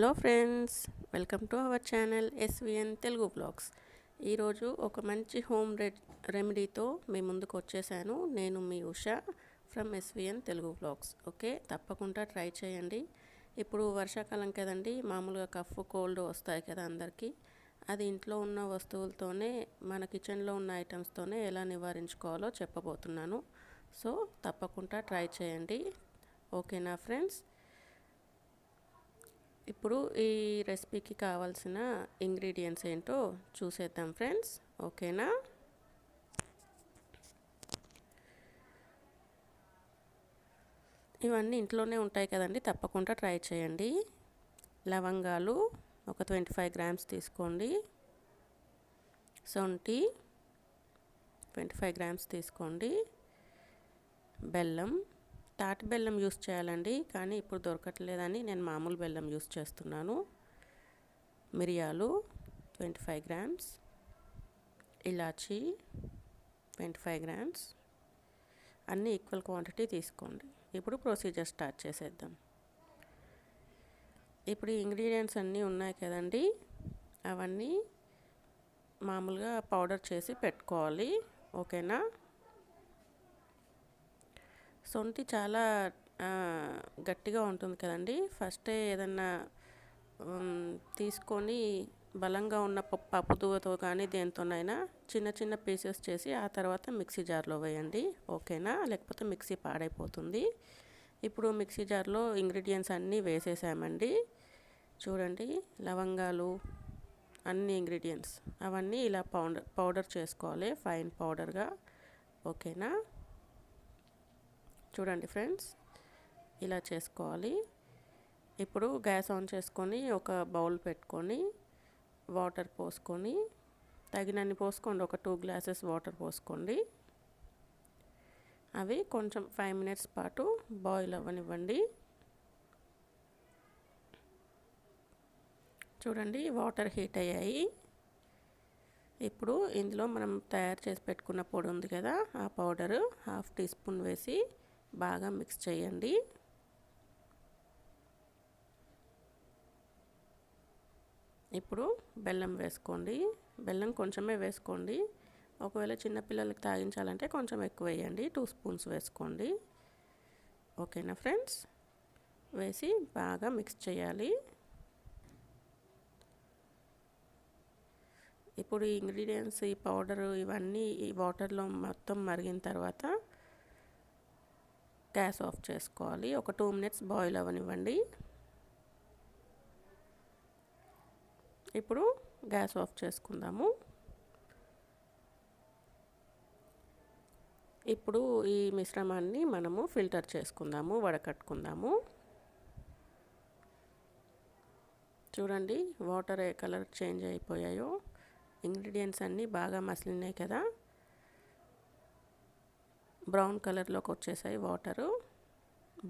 Hello friends, welcome to our channel SVN Telugu blogs. ఈరోజు ఒక మంచి హోమ్ రెమెడీతో మీ ముందుకు వచ్చేసాను. నేను మీ Usha from SVN Telugu blogs. Okay, తప్పకుండా ట్రై చేయండి. ఇప్పుడు వర్షాకాలం కదండి, మామూలుగా కఫ్ కోల్డ్ వస్తాయి కదా అందరికీ. అది ఇంట్లో ఉన్న వస్తువులతోనే, మన కిచెన్లో ఉన్న ఐటమ్స్తోనే ఎలా నివారించుకోవాలో చెప్పబోతున్నాను. సో తప్పకుండా ట్రై చేయండి. ఓకేనా ఫ్రెండ్స్? ఇప్పుడు ఈ రెసిపీకి కావాల్సిన ఇంగ్రీడియంట్స్ ఏంటో చూసేద్దాం ఫ్రెండ్స్. ఓకేనా? ఇవన్నీ ఇంట్లోనే ఉంటాయి కదండి, తప్పకుండా ట్రై చేయండి. లవంగాలు ఒక 25 గ్రామ్స్ తీసుకోండి. సొంటి 25 గ్రామ్స్ తీసుకోండి. బెల్లం, తాటి బెల్లం యూస్ చేయాలండి, కానీ ఇప్పుడు దొరకట్లేదని నేను మామూలు బెల్లం యూస్ చేస్తున్నాను. మిరియాలు 25 గ్రామ్స్. ఇలాచీ 25 గ్రామ్స్. అన్నీ ఈక్వల్ క్వాంటిటీ తీసుకోండి. ఇప్పుడు ప్రొసీజర్ స్టార్ట్ చేసేద్దాం. ఇప్పుడు ఈ ఇంగ్రీడియంట్స్ అన్నీ ఉన్నాయి కదండి, అవన్నీ మామూలుగా పౌడర్ చేసి పెట్టుకోవాలి. ఓకేనా? సొంటి చాలా గట్టిగా ఉంటుంది కదండి. ఫస్టే ఏదన్నా తీసుకొని బలంగా ఉన్న పప్పుతో కానీ దేంతోనైనా చిన్న చిన్న పీసెస్ చేసి ఆ తర్వాత మిక్సీ జార్లో వేయండి. ఓకేనా? లేకపోతే మిక్సీ పాడైపోతుంది. ఇప్పుడు మిక్సీ జార్లో ఇంగ్రీడియంట్స్ అన్నీ వేసేసామండి. చూడండి, లవంగాలు, అన్ని ఇంగ్రీడియంట్స్ అవన్నీ ఇలా పౌడర్ చేసుకోవాలి, ఫైన్ పౌడర్గా. ఓకేనా? చూడండి ఫ్రెండ్స్, ఇలా చేసుకోవాలి. ఇప్పుడు గ్యాస్ ఆన్ చేసుకొని ఒక బౌల్ పెట్టుకొని వాటర్ పోసుకొని, తగినన్ని పోసుకోండి. ఒక 2 గ్లాసెస్ వాటర్ పోసుకోండి. అవి కొంచెం 5 మినిట్స్ పాటు బాయిల్ అవ్వనివ్వండి. చూడండి, వాటర్ హీట్ అయ్యాయి. ఇప్పుడు ఇందులో మనం తయారు చేసి పెట్టుకున్న పొడి ఉంది కదా, ఆ పౌడరు 1/2 టీ స్పూన్ వేసి బాగా మిక్స్ చేయండి. ఇప్పుడు బెల్లం వేసుకోండి. బెల్లం కొంచెమే వేసుకోండి. ఒకవేళ చిన్నపిల్లలకి తాగించాలంటే కొంచెం ఎక్కువ వేయండి, 2 స్పూన్స్ వేసుకోండి. ఓకేనా ఫ్రెండ్స్? వేసి బాగా మిక్స్ చేయాలి. ఇప్పుడు ఈ ఇంగ్రీడియంట్స్, ఈ పౌడరు, ఇవన్నీ ఈ వాటర్లో మొత్తం మరిగిన తర్వాత గ్యాస్ ఆఫ్ చేసుకోవాలి. ఒక 2 మినిట్స్ బాయిల్ అవ్వనివ్వండి. ఇప్పుడు గ్యాస్ ఆఫ్ చేసుకుందాము. ఇప్పుడు ఈ మిశ్రమాన్ని మనము ఫిల్టర్ చేసుకుందాము, వడకట్టుకుందాము. చూడండి, వాటర్ ఏ కలర్ చేంజ్ అయిపోయాయో. ఇంగ్రీడియంట్స్ అన్నీ బాగా మసిలినాయి కదా, బ్రౌన్ కలర్లోకి వచ్చేసాయి వాటరు.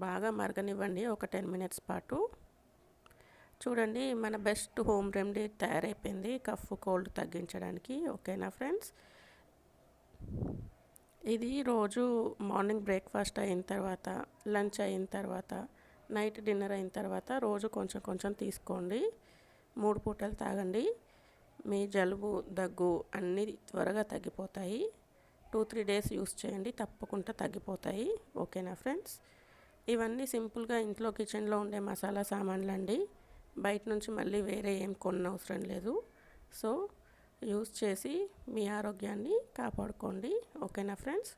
బాగా మరగనివ్వండి ఒక 10 మినిట్స్ పాటు. చూడండి, మన బెస్ట్ హోమ్ రెమెడీ తయారైపోయింది కఫ్ కోల్డ్ తగ్గించడానికి. ఓకేనా ఫ్రెండ్స్? ఇది రోజు మార్నింగ్ బ్రేక్ఫాస్ట్ అయిన తర్వాత, లంచ్ అయిన తర్వాత, నైట్ డిన్నర్ అయిన తర్వాత రోజు కొంచెం కొంచెం తీసుకోండి. 3 పూటలు తాగండి. మీ జలుబు, దగ్గు అన్నీ త్వరగా తగ్గిపోతాయి. 2-3 డేస్ యూస్ చేయండి, తప్పకుండా తగ్గిపోతాయి. ఓకేనా ఫ్రెండ్స్? ఇవన్నీ సింపుల్గా ఇంట్లో కిచెన్లో ఉండే మసాలా సామాన్లు అండి. బయట నుంచి మళ్ళీ వేరే ఏం కొనవసరం లేదు. సో యూస్ చేసి మీ ఆరోగ్యాన్ని కాపాడుకోండి. ఓకేనా ఫ్రెండ్స్?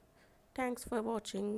Thanks for watching.